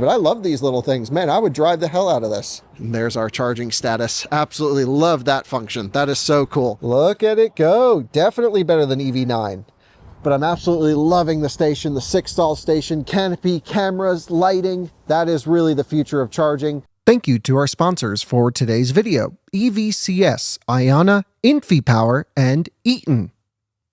But I love these little things. Man, I would drive the hell out of this. And there's our charging status. Absolutely love that function. That is so cool. Look at it go. Definitely better than EV9. But I'm absolutely loving the station, the 6-stall station, canopy, cameras, lighting. That is really the future of charging. Thank you to our sponsors for today's video: EVCS, Ionna, InfyPower, and Eaton.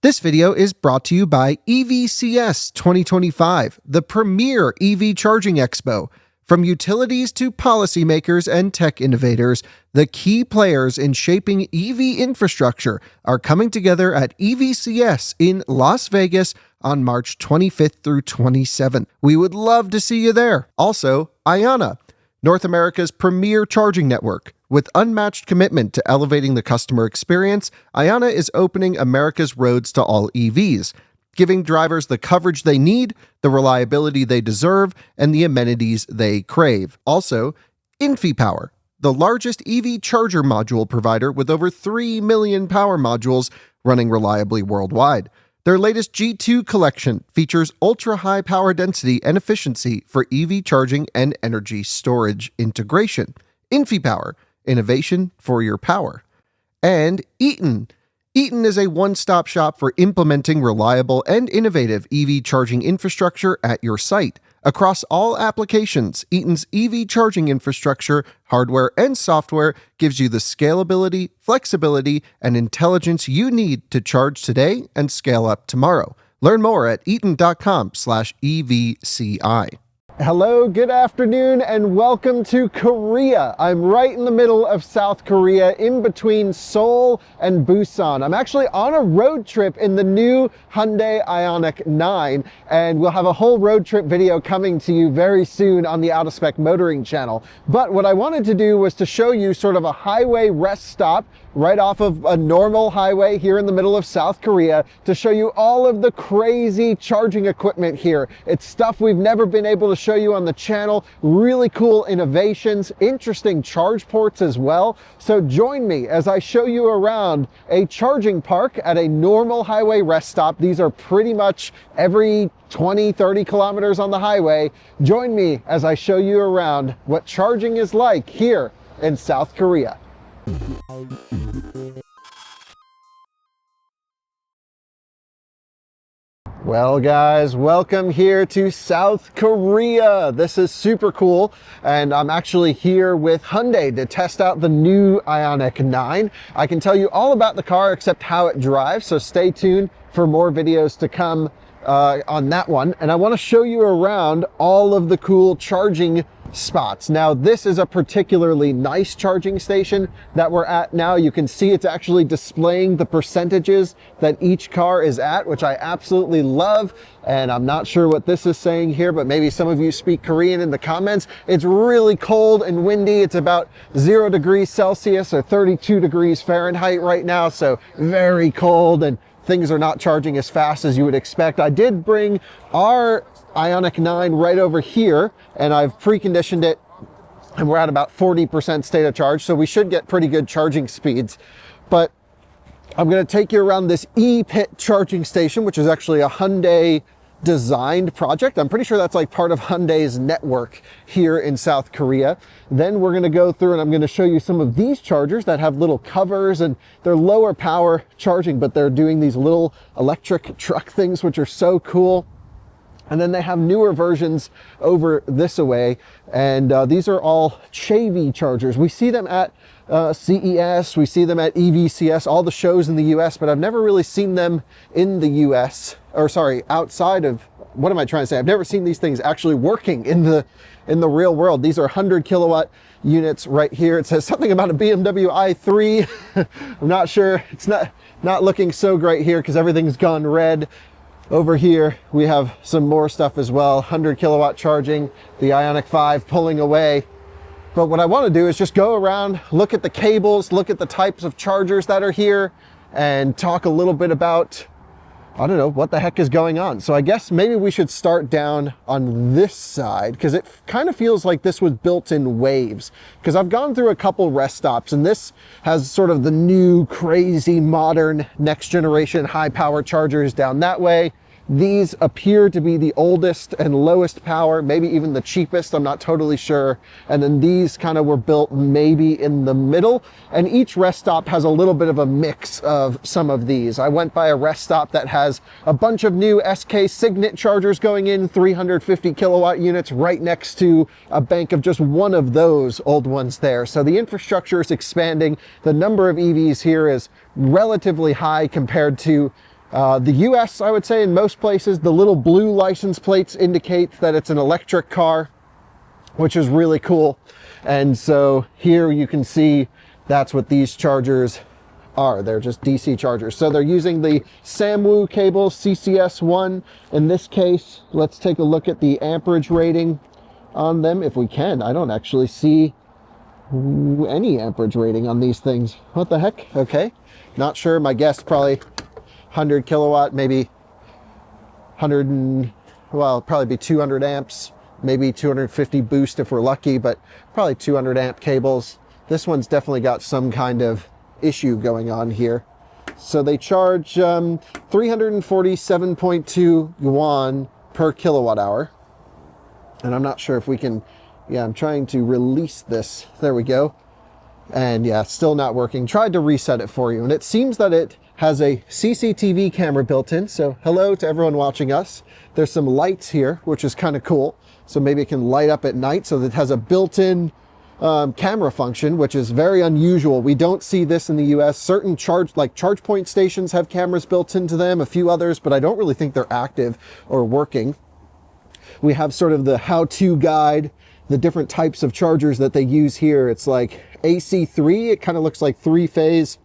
This video is brought to you by EVCS 2025, the premier EV charging expo. From utilities to policymakers and tech innovators, the key players in shaping EV infrastructure are coming together at EVCS in Las Vegas on March 25th through 27th. We would love to see you there. Also, Ionna, North America's premier charging network. With unmatched commitment to elevating the customer experience, Ionna is opening America's roads to all EVs, giving drivers the coverage they need, the reliability they deserve, and the amenities they crave. Also, InfyPower, the largest EV charger module provider with over 3 million power modules running reliably worldwide. Their latest G2 collection features ultra-high power density and efficiency for EV charging and energy storage integration. InfyPower, innovation for your power. And Eaton. Eaton is a one-stop shop for implementing reliable and innovative EV charging infrastructure at your site. Across all applications, Eaton's EV charging infrastructure, hardware, and software gives you the scalability, flexibility, and intelligence you need to charge today and scale up tomorrow. Learn more at eaton.com/EVCI. Hello, good afternoon, and welcome to Korea. I'm right in the middle of South Korea, in between Seoul and Busan. I'm actually on a road trip in the new Hyundai IONIQ 9, and we'll have a whole road trip video coming to you very soon on the Out of Spec Motoring channel. But what I wanted to do was to show you sort of a highway rest stop right off of a normal highway here in the middle of South Korea to show you all of the crazy charging equipment here. It's stuff we've never been able to show you on the channel, really cool innovations, interesting charge ports as well. So join me as I show you around a charging park at a normal highway rest stop. These are pretty much every 20-30 kilometers on the highway. Join me as I show you around what charging is like here in South Korea. Well guys, welcome here to South Korea. This is super cool, and I'm actually here with Hyundai to test out the new IONIQ 9. I can tell you all about the car except how it drives, so stay tuned for more videos to come on that one. And I want to show you around all of the cool charging spots. Now, this is a particularly nice charging station that we're at now. You can see it's actually displaying the percentages that each car is at, which I absolutely love. And I'm not sure what this is saying here, but maybe some of you speak Korean in the comments. It's really cold and windy. It's about 0 degrees Celsius or 32 degrees Fahrenheit right now, so very cold, and things are not charging as fast as you would expect. I did bring our IONIQ 9 right over here, and I've preconditioned it, and we're at about 40% state of charge, so we should get pretty good charging speeds. But I'm going to take you around this E-Pit charging station, which is actually a Hyundai designed project. I'm pretty sure that's like part of Hyundai's network here in South Korea. Then we're going to go through and I'm going to show you some of these chargers that have little covers, and they're lower power charging, but they're doing these little electric truck things, which are so cool. And then they have newer versions over this way, and these are all Chevy chargers. We see them at CES, we see them at EVCS, all the shows in the US, but I've never really seen them in the US, or sorry, outside of, what am I trying to say? I've never seen these things actually working in the real world. These are 100 kilowatt units right here. It says something about a BMW i3. I'm not sure. It's not looking so great here because everything's gone red. Over here, we have some more stuff as well. 100 kilowatt charging, the IONIQ 5 pulling away. But what I want to do is just go around, look at the cables, look at the types of chargers that are here, and talk a little bit about, I don't know, what the heck is going on. So I guess maybe we should start down on this side, because it kind of feels like this was built in waves. Because I've gone through a couple rest stops, and this has sort of the new, crazy, modern, next generation high power chargers down that way. These appear to be the oldest and lowest power, maybe even the cheapest, I'm not totally sure. And then these kind of were built maybe in the middle. And each rest stop has a little bit of a mix of some of these. I went by a rest stop that has a bunch of new SK Signet chargers going in, 350 kilowatt units right next to a bank of just one of those old ones there. So the infrastructure is expanding. The number of EVs here is relatively high compared to the US, I would say. In most places, the little blue license plates indicate that it's an electric car, which is really cool. And so here you can see that's what these chargers are. They're just DC chargers. So they're using the SAMWU cable, CCS1. In this case, let's take a look at the amperage rating on them if we can. I don't actually see any amperage rating on these things. What the heck? Okay. Not sure. My guess probably 100 kilowatt, maybe 100 and, well, probably be 200 amps, maybe 250 boost if we're lucky, but probably 200 amp cables. This one's definitely got some kind of issue going on here. So they charge 347.2 yuan per kilowatt hour. And I'm not sure if we can, yeah, I'm trying to release this. There we go. And yeah, still not working. Tried to reset it for you. And it seems that it has a CCTV camera built in. So hello to everyone watching us. There's some lights here, which is kind of cool. So maybe it can light up at night. So that it has a built-in camera function, which is very unusual. We don't see this in the US. Certain charge point stations have cameras built into them, a few others, but I don't really think they're active or working. We have sort of the how-to guide, the different types of chargers that they use here. It's like AC3, it kind of looks like three-phase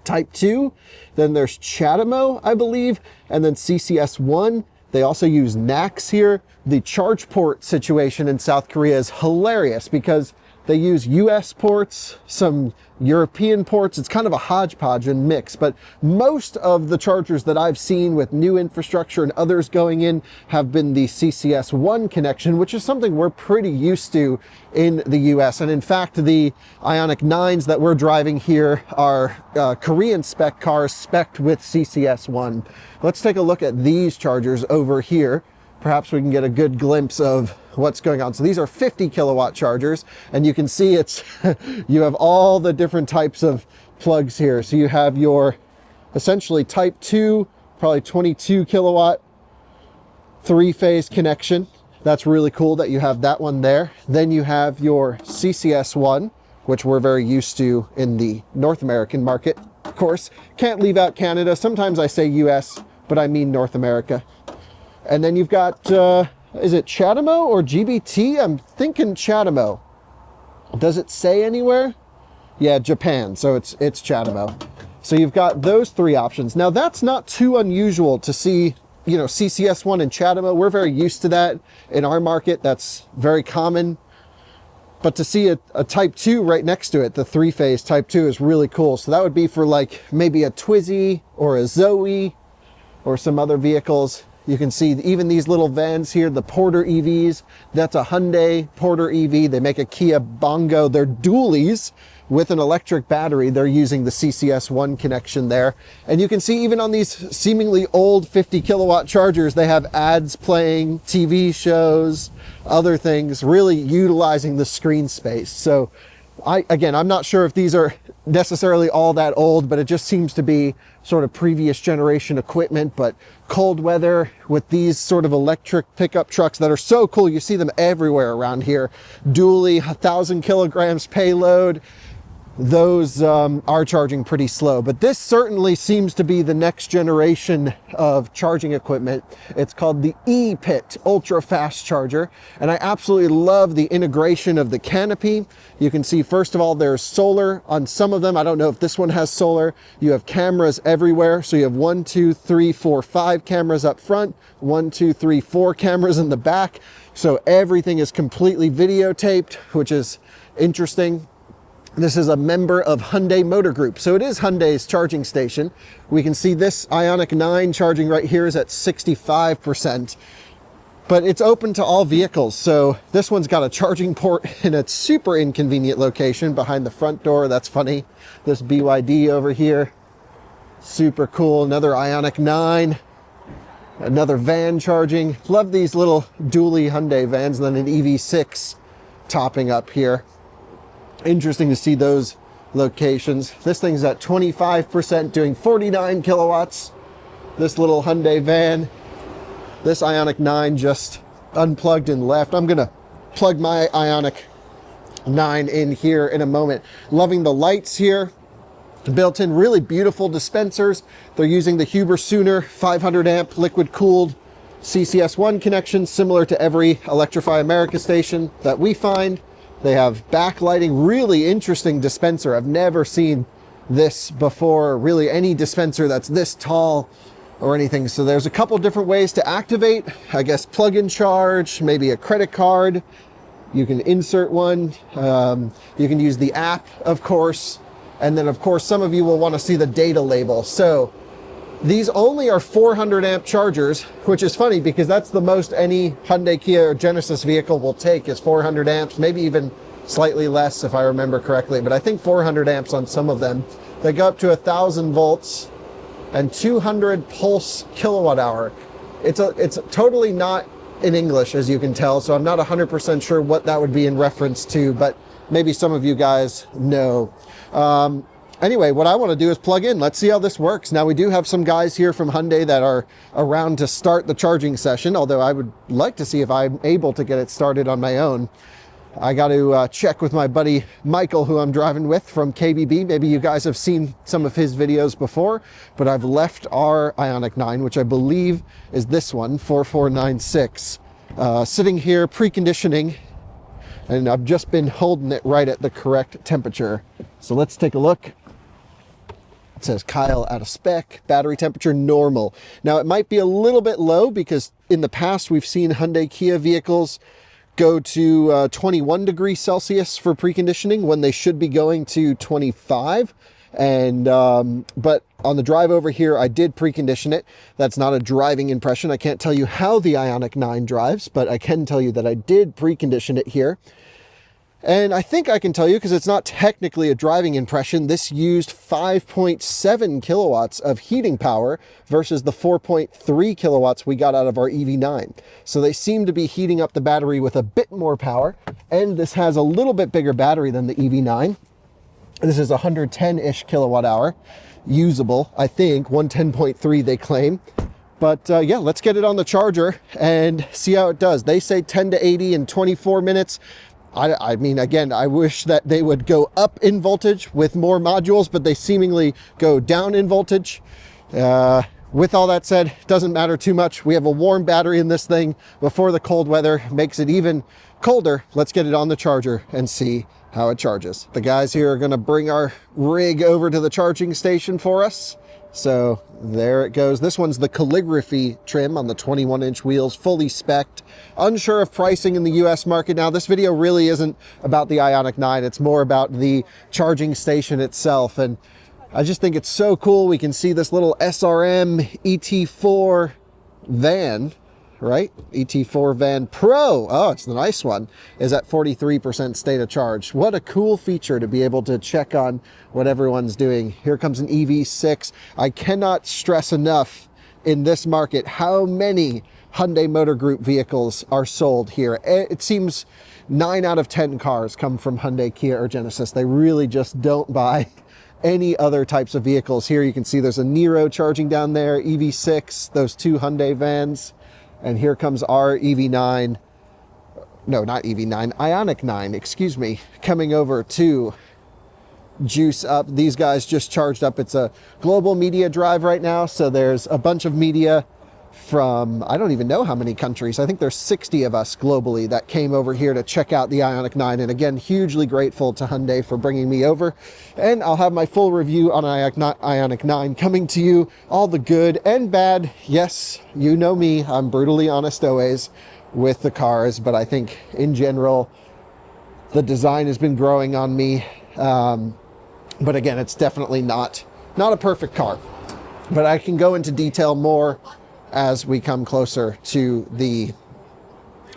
Type 2. Then there's CHAdeMO, I believe, and then CCS1. They also use NACS here. The charge port situation in South Korea is hilarious because they use US ports, some European ports. It's kind of a hodgepodge and mix, but most of the chargers that I've seen with new infrastructure and others going in have been the CCS1 connection, which is something we're pretty used to in the US. And in fact, the IONIQ 9s that we're driving here are Korean spec cars spec'd with CCS1. Let's take a look at these chargers over here. Perhaps we can get a good glimpse of what's going on. So these are 50 kilowatt chargers, and you can see it's, you have all the different types of plugs here. So you have your essentially Type 2, probably 22 kilowatt, three-phase connection. That's really cool that you have that one there. Then you have your CCS1, which we're very used to in the North American market. Of course, can't leave out Canada. Sometimes I say US, but I mean North America. And then you've got, is it CHAdeMO or GBT? I'm thinking CHAdeMO. Does it say anywhere? Yeah, Japan, so it's CHAdeMO. So you've got those three options. Now that's not too unusual to see, you know, CCS1 and CHAdeMO. We're very used to that in our market. That's very common. But to see a Type 2 right next to it, the three-phase Type 2 is really cool. So that would be for like maybe a Twizy or a Zoe or some other vehicles. You can see even these little vans here, the Porter EVs, that's a Hyundai Porter EV. They make a Kia Bongo. They're dualies with an electric battery. They're using the CCS1 connection there. And you can see even on these seemingly old 50 kilowatt chargers, they have ads playing, TV shows, other things, really utilizing the screen space. So again, I'm not sure if these are necessarily all that old, but it just seems to be sort of previous generation equipment. But cold weather with these sort of electric pickup trucks that are so cool. You see them everywhere around here. Dually, 1,000 kilograms payload. Those are charging pretty slow, but this certainly seems to be the next generation of charging equipment. It's called the E-Pit Ultra Fast Charger, and I absolutely love the integration of the canopy. You can see, first of all, there's solar on some of them. I don't know if this one has solar. You have cameras everywhere. So you have 1, 2, 3, 4, 5 cameras up front, 1, 2, 3, 4 cameras in the back. So everything is completely videotaped, which is interesting. This is a member of Hyundai Motor Group. So it is Hyundai's charging station. We can see this IONIQ 9 charging right here is at 65%, but it's open to all vehicles. So this one's got a charging port in a super inconvenient location behind the front door. That's funny. This BYD over here, super cool. Another IONIQ 9. Another van charging. Love these little dually Hyundai vans, and then an EV6 topping up here. Interesting to see those locations. This thing's at 25%, doing 49 kilowatts. This little Hyundai van. This IONIQ 9 just unplugged and left. I'm gonna plug my IONIQ 9 in here in a moment. Loving the lights here. Built in really beautiful dispensers. They're using the Huber Sooner 500 amp liquid cooled CCS1 connection, similar to every Electrify America station that we find. They have backlighting, really interesting dispenser. I've never seen this before, really any dispenser that's this tall or anything. So there's a couple different ways to activate, I guess plug and charge, maybe a credit card. You can insert one. You can use the app, of course. And then of course, some of you will want to see the data label. So these only are 400 amp chargers, which is funny because that's the most any Hyundai, Kia, or Genesis vehicle will take is 400 amps, maybe even slightly less if I remember correctly, but I think 400 amps on some of them. They go up to 1,000 volts and 200 pulse kilowatt hour. It's totally not in English, as you can tell, so I'm not 100% sure what that would be in reference to, but maybe some of you guys know. Anyway, what I want to do is plug in. Let's see how this works. Now, we do have some guys here from Hyundai that are around to start the charging session, although I would like to see if I'm able to get it started on my own. I got to check with my buddy Michael, who I'm driving with from KBB. Maybe you guys have seen some of his videos before, but I've left our IONIQ 9, which I believe is this one, 4496, sitting here preconditioning, and I've just been holding it right at the correct temperature. So let's take a look. It says Kyle out of spec, battery temperature normal. Now it might be a little bit low because in the past we've seen Hyundai Kia vehicles go to 21 degrees Celsius for preconditioning when they should be going to 25. And but on the drive over here, I did precondition it. That's not a driving impression. I can't tell you how the IONIQ 9 drives, but I can tell you that I did precondition it here. And I think I can tell you, because it's not technically a driving impression, this used 5.7 kilowatts of heating power versus the 4.3 kilowatts we got out of our EV9. So they seem to be heating up the battery with a bit more power. And this has a little bit bigger battery than the EV9. This is 110-ish kilowatt hour usable, I think, 110.3 they claim. But yeah, let's get it on the charger and see how it does. They say 10 to 80 in 24 minutes. I mean, again, I wish that they would go up in voltage with more modules, but they seemingly go down in voltage. With all that said, doesn't matter too much. We have a warm battery in this thing before the cold weather makes it even colder. Let's get it on the charger and see how it charges. The guys here are going to bring our rig over to the charging station for us. So there it goes. This one's the calligraphy trim on the 21-inch wheels, fully spec'd. Unsure of pricing in the US market. Now, this video really isn't about the IONIQ 9. It's more about the charging station itself. And I just think it's so cool. We can see this little SRM ET4 van, right? ET4 van Pro. Oh, it's the nice one. Is at 43% state of charge. What a cool feature to be able to check on what everyone's doing. Here comes an EV6. I cannot stress enough in this market how many Hyundai Motor Group vehicles are sold here. It seems 9 out of 10 cars come from Hyundai, Kia, or Genesis. They really just don't buy any other types of vehicles. Here you can see there's a Nero charging down there, EV6, those two Hyundai vans. And here comes our EV9, no, not EV9, IONIQ 9, excuse me, coming over to juice up. These guys just charged up. It's a global media drive right now, so there's a bunch of media from, I don't even know how many countries. I think there's 60 of us globally that came over here to check out the IONIQ 9. And again, hugely grateful to Hyundai for bringing me over. And I'll have my full review on IONIQ 9 coming to you, all the good and bad. Yes, you know me, I'm brutally honest always with the cars, but I think in general, the design has been growing on me. But again, it's definitely not a perfect car, but I can go into detail more as we come closer to the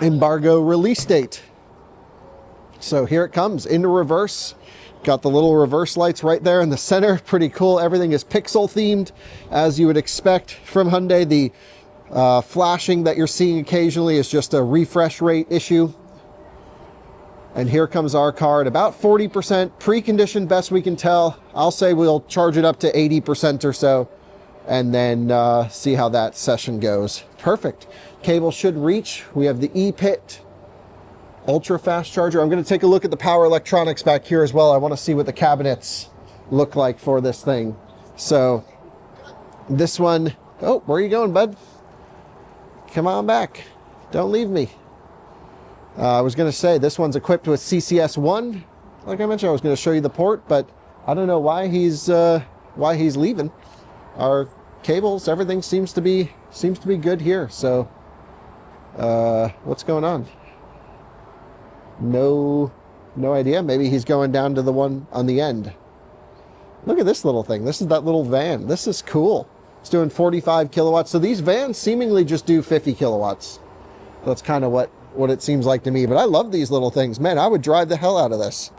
embargo release date. So here it comes into reverse. Got the little reverse lights right there in the center. Pretty cool. Everything is pixel themed, as you would expect from Hyundai. The Flashing that you're seeing occasionally is just a refresh rate issue. And here comes our car at about 40%, preconditioned best we can tell. I'll say we'll charge it up to 80% or so, and then see how that session goes. Perfect. Cable should reach. We have the E-Pit ultra fast charger. I'm going to take a look at the power electronics back here as well. I want to see what the cabinets look like for this thing. So this one, oh, where are you going, bud? Come on back. Don't leave me. I was going to say this one's equipped with CCS1. Like I mentioned, I was going to show you the port, but I don't know why he's leaving. Our cables, everything seems to be good here. So what's going on? No idea. Maybe he's going down to the one on the end. Look at this little thing. This is that little van. This is cool. It's doing 45 kilowatts. So these vans seemingly just do 50 kilowatts. That's kind of what it seems like to me. But I love these little things. Man, I would drive the hell out of this.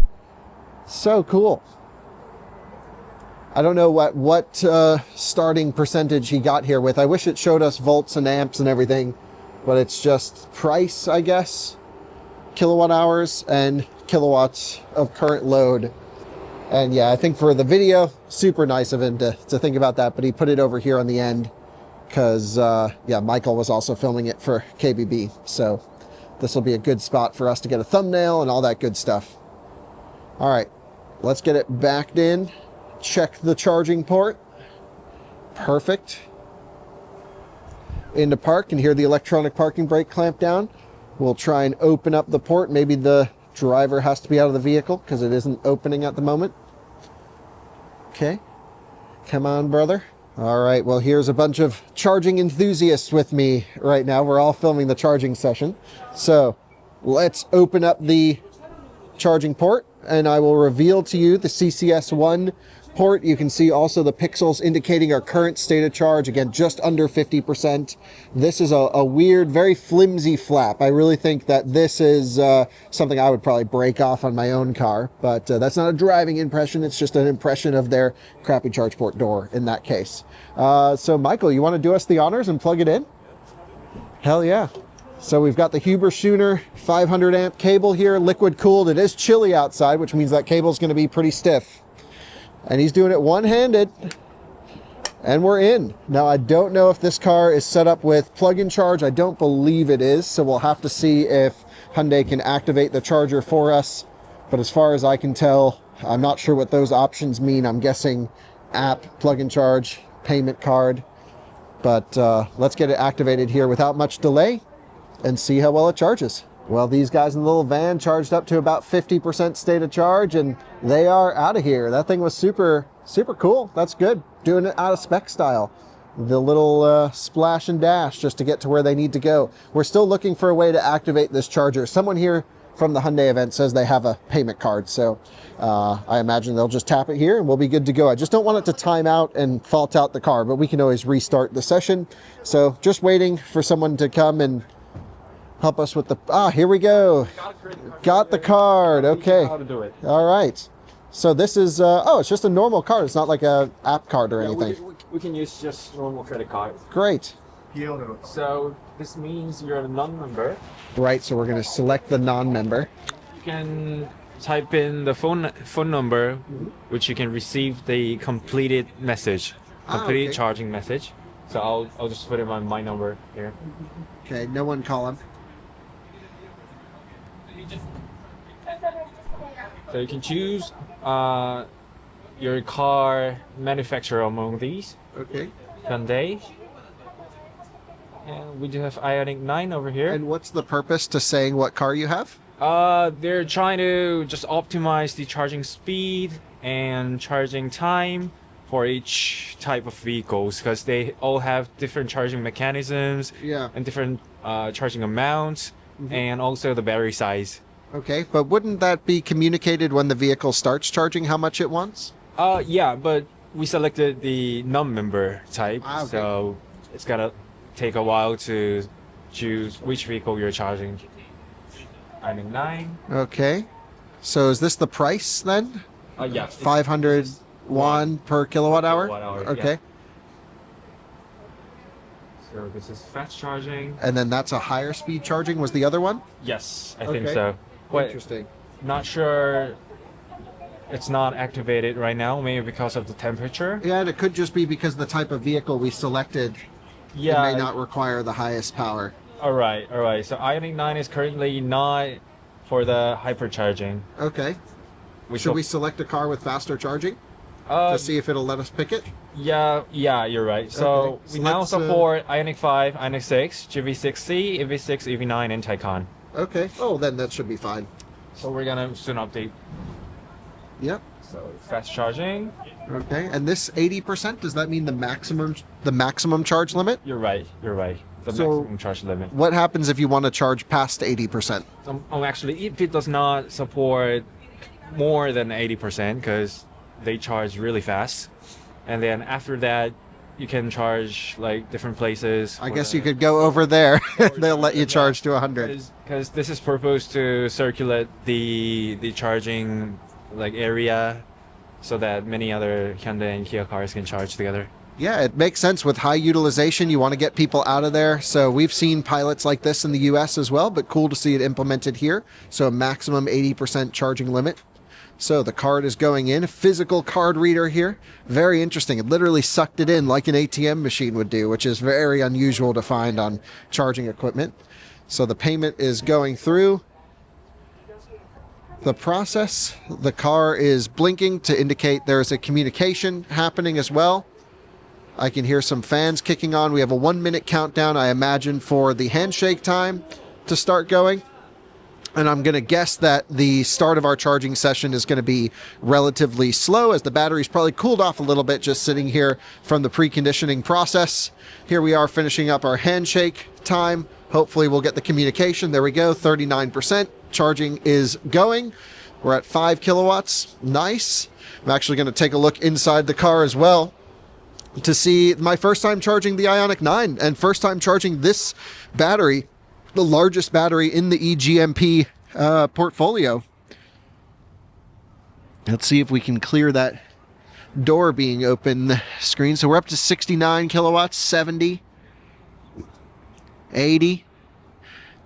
So cool. I don't know what starting percentage he got here with. I wish it showed us volts and amps and everything. But it's just price, I guess. Kilowatt hours and kilowatts of current load. And yeah, I think for the video, super nice of him to think about that. But he put it over here on the end because, yeah, Michael was also filming it for KBB. So this will be a good spot for us to get a thumbnail and all that good stuff. All right, let's get it backed in. Check the charging port. Perfect. Into park and hear the electronic parking brake clamp down. We'll try and open up the port. Maybe the driver has to be out of the vehicle because it isn't opening at the moment. Okay. Come on, brother. All right. Well, here's a bunch of charging enthusiasts with me right now. We're all filming the charging session. So let's open up the charging port and I will reveal to you the CCS1 port. You can see also the pixels indicating our current state of charge. Again, just under 50%. This is a weird, very flimsy flap. I really think that this is something I would probably break off on my own car, but that's not a driving impression. It's just an impression of their crappy charge port door in that case. So Michael, you want to do us the honors and plug it in? Hell yeah. So we've got the Huber Schooner 500 amp cable here, liquid cooled. It is chilly outside, which means that cable is going to be pretty stiff. And he's doing it one-handed. And we're in. Now, I don't know if this car is set up with plug-in charge. I don't believe it is. So we'll have to see if Hyundai can activate the charger for us. But as far as I can tell, I'm not sure what those options mean. I'm guessing app, plug-in charge, payment card. But let's get it activated here without much delay and see how well it charges. Well, these guys in the little van charged up to about 50% state of charge and they are out of here. That thing was super cool. That's good. Doing it out of spec style. The little splash and dash just to get to where they need to go. We're still looking for a way to activate this charger. Someone here from the Hyundai event says they have a payment card. So I imagine they'll just tap it here and we'll be good to go. I just don't want it to time out and fault out the car, but we can always restart the session. So just waiting for someone to come and help us with the, here we go. Got the card, okay. How to do it. All right. So this is, it's just a normal card. It's not like a app card or anything. We can use just normal credit card. Great. So this means you're a non-member. Right, so we're gonna select the non-member. You can type in the phone number, which you can receive the completed message, completed okay. charging message. So I'll just put in my number here. Okay, no one call him. So you can choose your car manufacturer among these. Okay. Hyundai. And we do have IONIQ 9 over here. And what's the purpose to saying what car you have? They're trying to just optimize the charging speed and charging time for each type of vehicles because they all have different charging mechanisms and different charging amounts and also the battery size. Okay, but wouldn't that be communicated when the vehicle starts charging how much it wants? Yeah, but we selected the non-member type, okay. So it's gonna take a while to choose which vehicle you're charging. IONIQ 9. Okay, so is this the price then? Yeah. 500 won per kilowatt hour? Kilowatt hour, okay. Yeah. So this is fast charging. And then that's a higher speed charging was the other one? Yes, I think so. But Interesting. not sure it's not activated right now, maybe because of the temperature. Yeah, and it could just be because the type of vehicle we selected Yeah. it may not require the highest power. All right. So IONIQ 9 is currently not for the hypercharging. Okay. Should we select a car with faster charging to see if it'll let us pick it? Yeah, you're right. So Okay, so we now let's, support IONIQ 5, IONIQ 6, GV6C, EV6, EV9, and Taycan. Okay. Oh, then that should be fine. So we're gonna soon update. Yep. So fast charging. Okay. And this 80%, does that mean the maximum charge limit? You're right. The maximum charge limit. What happens if you want to charge past 80%? Actually, it does not support more than 80% because they charge really fast. And then after that, you can charge like different places. I guess you could go over there. They'll let you charge to 100. Because this is proposed to circulate the charging like area so that many other Hyundai and Kia cars can charge together. Yeah, it makes sense with high utilization. You want to get people out of there. So we've seen pilots like this in the US as well, but cool to see it implemented here. So a maximum 80% charging limit. So the card is going in, a physical card reader here. Very interesting. It literally sucked it in like an ATM machine would do, which is very unusual to find on charging equipment. So the payment is going through the process. The car is blinking to indicate there's a communication happening as well. I can hear some fans kicking on. We have a 1-minute countdown, I imagine, for the handshake time to start going. And I'm going to guess that the start of our charging session is going to be relatively slow as the battery's probably cooled off a little bit just sitting here from the preconditioning process. Here we are finishing up our handshake time. Hopefully we'll get the communication. There we go, 39%. Charging is going. We're at 5 kilowatts. Nice. I'm actually going to take a look inside the car as well to see my first time charging the IONIQ 9 and first time charging this battery, the largest battery in the eGMP portfolio. Let's see if we can clear that door being open screen. So we're up to 69 kilowatts, 70, 80.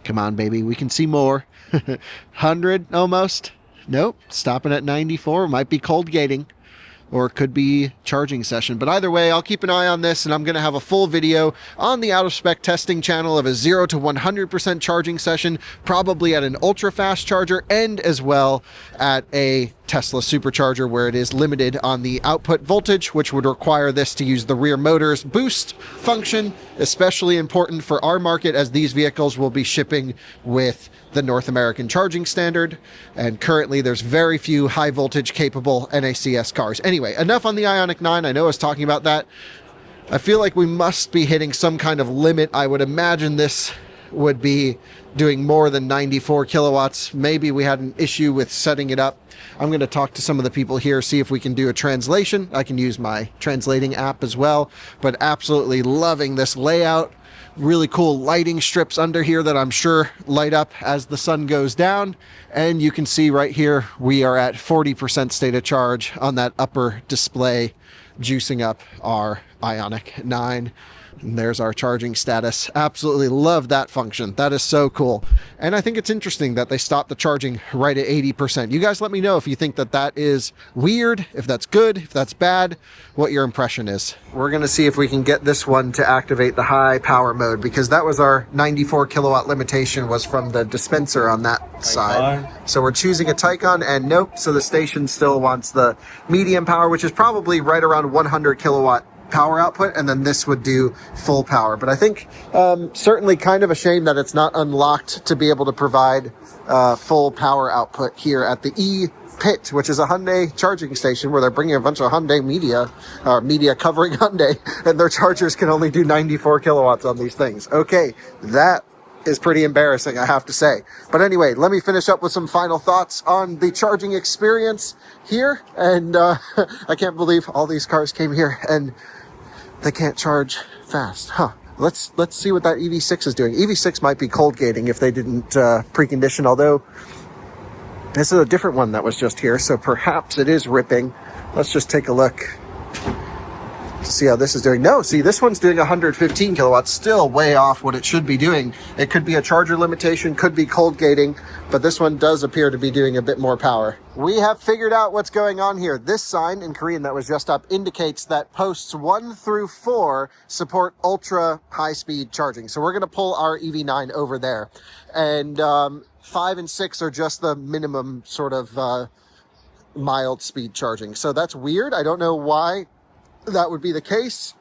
Come on, baby. We can see more. 100 almost. Nope. Stopping at 94. Might be cold gating. Or it could be charging session. But either way, I'll keep an eye on this, and I'm going to have a full video on the out-of-spec testing channel of a 0 to 100% charging session, probably at an ultra-fast charger, and as well at a Tesla supercharger where it is limited on the output voltage, which would require this to use the rear motor's boost function, especially important for our market as these vehicles will be shipping with the North American charging standard, and currently there's very few high voltage capable NACS cars. Anyway, enough on the IONIQ 9. I know I was talking about that. I feel like we must be hitting some kind of limit. I would imagine this would be doing more than 94 kilowatts. Maybe we had an issue with setting it up. I'm going to talk to some of the people here, see if we can do a translation. I can use my translating app as well, but absolutely loving this layout. Really cool lighting strips under here that I'm sure light up as the sun goes down. And you can see right here, we are at 40% state of charge on that upper display, juicing up our IONIQ 9. And there's our charging status. Absolutely love that function. That is so cool. And I think it's interesting that they stopped the charging right at 80%. You guys let me know if you think that that is weird, if that's good, if that's bad, what your impression is. We're going to see if we can get this one to activate the high power mode, because that was our 94 kilowatt limitation was from the dispenser on that side. So we're choosing a Taycan, and nope. So the station still wants the medium power, which is probably right around 100 kilowatt power output, and then this would do full power. But I think certainly kind of a shame that it's not unlocked to be able to provide full power output here at the E-Pit, which is a Hyundai charging station where they're bringing a bunch of Hyundai media covering Hyundai, and their chargers can only do 94 kilowatts on these things. Okay, that is pretty embarrassing, I have to say. But anyway, let me finish up with some final thoughts on the charging experience here. And I can't believe all these cars came here and they can't charge fast. Let's see what that EV6 is doing. EV6 might be cold gating if they didn't precondition, although this is a different one that was just here, so perhaps it is ripping. Let's just take a look. See how this is doing. No, see, this one's doing 115 kilowatts, still way off what it should be doing. It could be a charger limitation, could be cold gating, but this one does appear to be doing a bit more power. We have figured out what's going on here. This sign in Korean that was just up indicates that posts 1 through 4 support ultra high speed charging. So we're going to pull our EV9 over there. And 5 and 6 are just the minimum sort of mild speed charging. So that's weird. I don't know why that would be the case.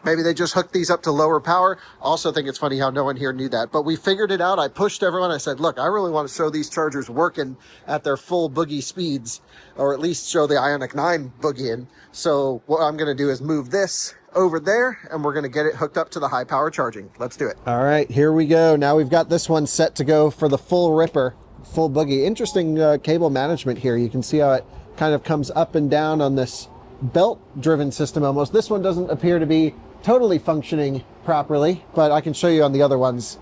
Maybe they just hooked these up to lower power. Also think it's funny how no one here knew that, but we figured it out. I pushed everyone. I said, look, I really want to show these chargers working at their full boogie speeds, or at least show the IONIQ 9 boogieing. So what I'm going to do is move this over there, and we're going to get it hooked up to the high power charging. Let's do it. All right, here we go. Now we've got this one set to go for the full ripper, full boogie. Interesting cable management here. You can see how it kind of comes up and down on this belt driven system almost. This one doesn't appear to be totally functioning properly, but I can show you on the other ones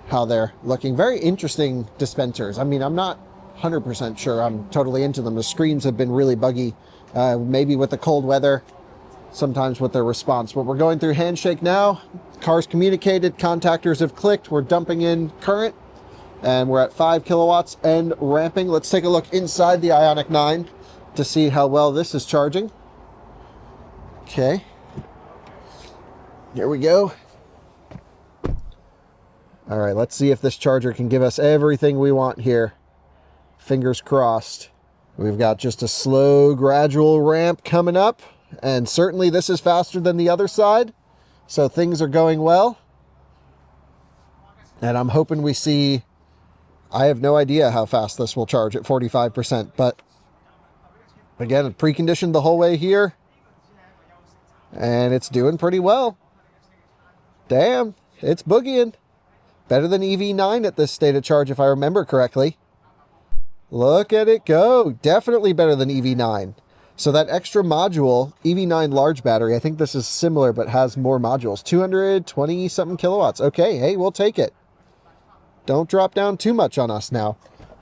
how they're looking. Very interesting dispensers. I mean, I'm not 100% sure I'm totally into them. The screens have been really buggy, maybe with the cold weather, sometimes with their response. But we're going through handshake now. Car's communicated, contactors have clicked, we're dumping in current, and we're at 5 kilowatts and ramping. Let's take a look inside the IONIQ 9 to see how well this is charging. Okay, here we go. All right, let's see if this charger can give us everything we want here. Fingers crossed. We've got just a slow, gradual ramp coming up, and certainly this is faster than the other side, so things are going well. And I'm hoping we see, I have no idea how fast this will charge at 45%, but again, it's preconditioned the whole way here, and it's doing pretty well. Damn, it's boogieing. Better than EV9 at this state of charge, if I remember correctly. Look at it go. Definitely better than EV9. So that extra module, EV9 large battery, I think this is similar, but has more modules. 220 something kilowatts. Okay, hey, we'll take it. Don't drop down too much on us now.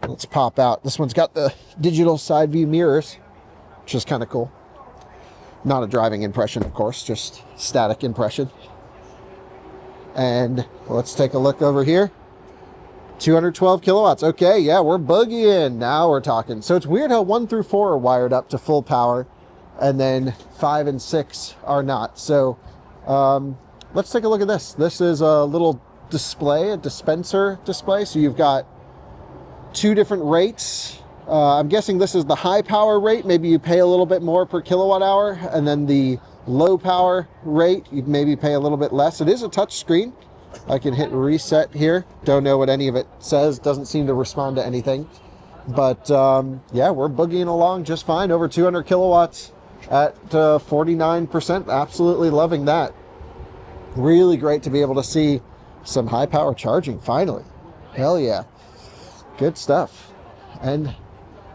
Let's pop out. This one's got the digital side view mirrors, which is kind of cool. Not a driving impression, of course, just static impression. And let's take a look over here. 212 kilowatts. Okay, yeah, we're boogieing. Now we're talking. So it's weird how 1 through 4 are wired up to full power, and then 5 and 6 are not. So let's take a look at this. This is a little display, a dispenser display. So you've got 2 different rates. I'm guessing this is the high power rate. Maybe you pay a little bit more per kilowatt hour, and then the low power rate, you maybe pay a little bit less. It is a touch screen. I can hit reset here. Don't know what any of it says. Doesn't seem to respond to anything. But yeah, we're boogieing along just fine. Over 200 kilowatts at 49%. Absolutely loving that. Really great to be able to see some high power charging finally. Hell yeah. Good stuff. And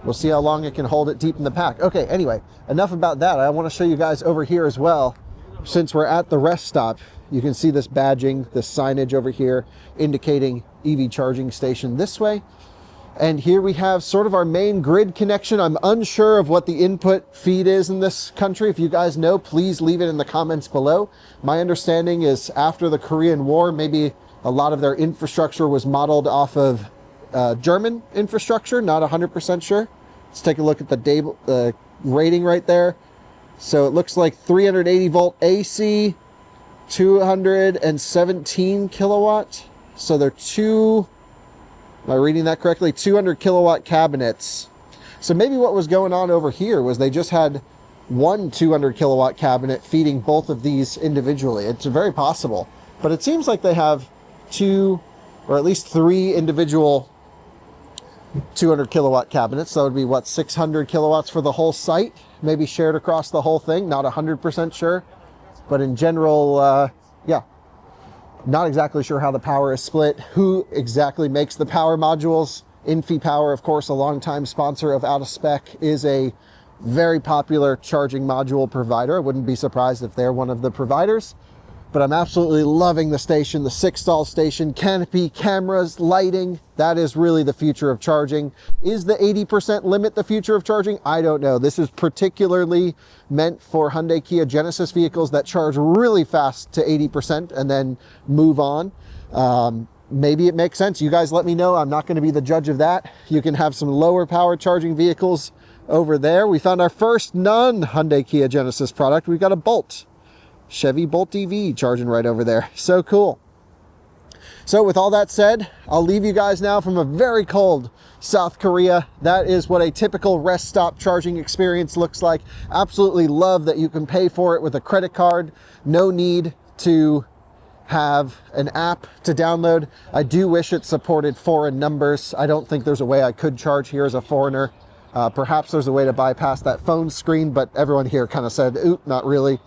we'll see how long it can hold it deep in the pack. Okay, anyway, enough about that. I want to show you guys over here as well. Since we're at the rest stop, you can see this badging, this signage over here indicating EV charging station this way. And here we have sort of our main grid connection. I'm unsure of what the input feed is in this country. If you guys know, please leave it in the comments below. My understanding is after the Korean War, maybe a lot of their infrastructure was modeled off of German infrastructure, not 100% sure. Let's take a look at the rating right there. So it looks like 380 volt AC, 217 kilowatt. So they're am I reading that correctly? 200 kilowatt cabinets. So maybe what was going on over here was they just had one 200 kilowatt cabinet feeding both of these individually. It's very possible, but it seems like they have 2 or at least 3 individual 200 kilowatt cabinets. So that would be what, 600 kilowatts for the whole site, maybe shared across the whole thing. Not 100% sure, but in general, yeah, not exactly sure how the power is split, who exactly makes the power modules. InfyPower, of course, a longtime sponsor of Out of Spec, is a very popular charging module provider. I wouldn't be surprised if they're one of the providers. but I'm absolutely loving the station, the 6-stall station, canopy, cameras, lighting. That is really the future of charging. Is the 80% limit the future of charging? I don't know. This is particularly meant for Hyundai Kia Genesis vehicles that charge really fast to 80% and then move on. Maybe it makes sense. You guys let me know. I'm not going to be the judge of that. You can have some lower power charging vehicles over there. We found our first non-Hyundai Kia Genesis product. We've got a Bolt. Chevy Bolt EV charging right over there. So cool. So with all that said, I'll leave you guys now from a very cold South Korea. That is what a typical rest stop charging experience looks like. Absolutely love that you can pay for it with a credit card. No need to have an app to download. I do wish it supported foreign numbers. I don't think there's a way I could charge here as a foreigner. Perhaps there's a way to bypass that phone screen, but everyone here kind of said, oop, not really.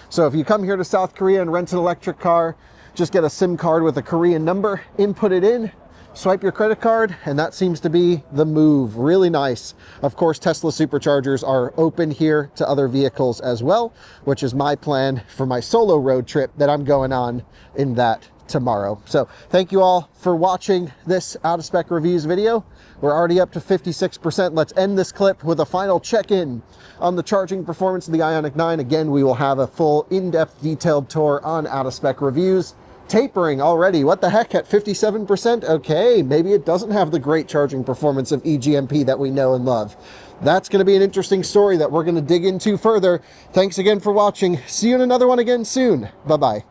So if you come here to South Korea and rent an electric car, just get a SIM card with a Korean number, input it in, swipe your credit card, and that seems to be the move. Really nice. Of course, Tesla superchargers are open here to other vehicles as well, which is my plan for my solo road trip that I'm going on in that tomorrow. So thank you all for watching this out of spec reviews video. We're already up to 56%. Let's end this clip with a final check-in on the charging performance of the IONIQ 9. Again, we will have a full in-depth detailed tour on out of spec reviews. Tapering already, what the heck, at 57%? Okay, maybe it doesn't have the great charging performance of EGMP that we know and love. That's going to be an interesting story that we're going to dig into further. Thanks again for watching. See you in another one again soon. Bye-bye.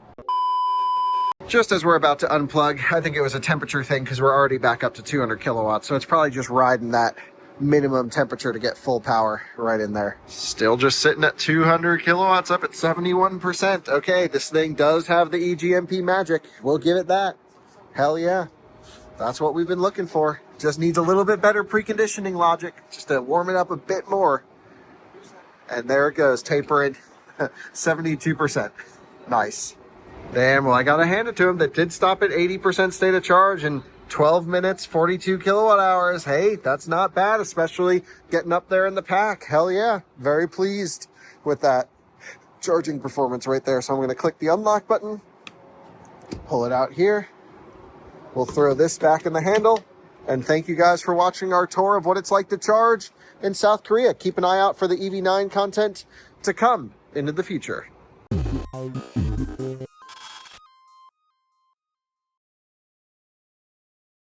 Just as we're about to unplug, I think it was a temperature thing because we're already back up to 200 kilowatts. So it's probably just riding that minimum temperature to get full power right in there. Still just sitting at 200 kilowatts, up at 71%. Okay, this thing does have the EGMP magic. We'll give it that. Hell yeah. That's what we've been looking for. Just needs a little bit better preconditioning logic just to warm it up a bit more. And there it goes, tapering 72%. Nice. Damn, well, I gotta hand it to him. That did stop at 80% state of charge in 12 minutes, 42 kilowatt hours. Hey, that's not bad, especially getting up there in the pack. Hell yeah. Very pleased with that charging performance right there. So I'm gonna click the unlock button, pull it out here. We'll throw this back in the handle. And thank you guys for watching our tour of what it's like to charge in South Korea. Keep an eye out for the EV9 content to come into the future.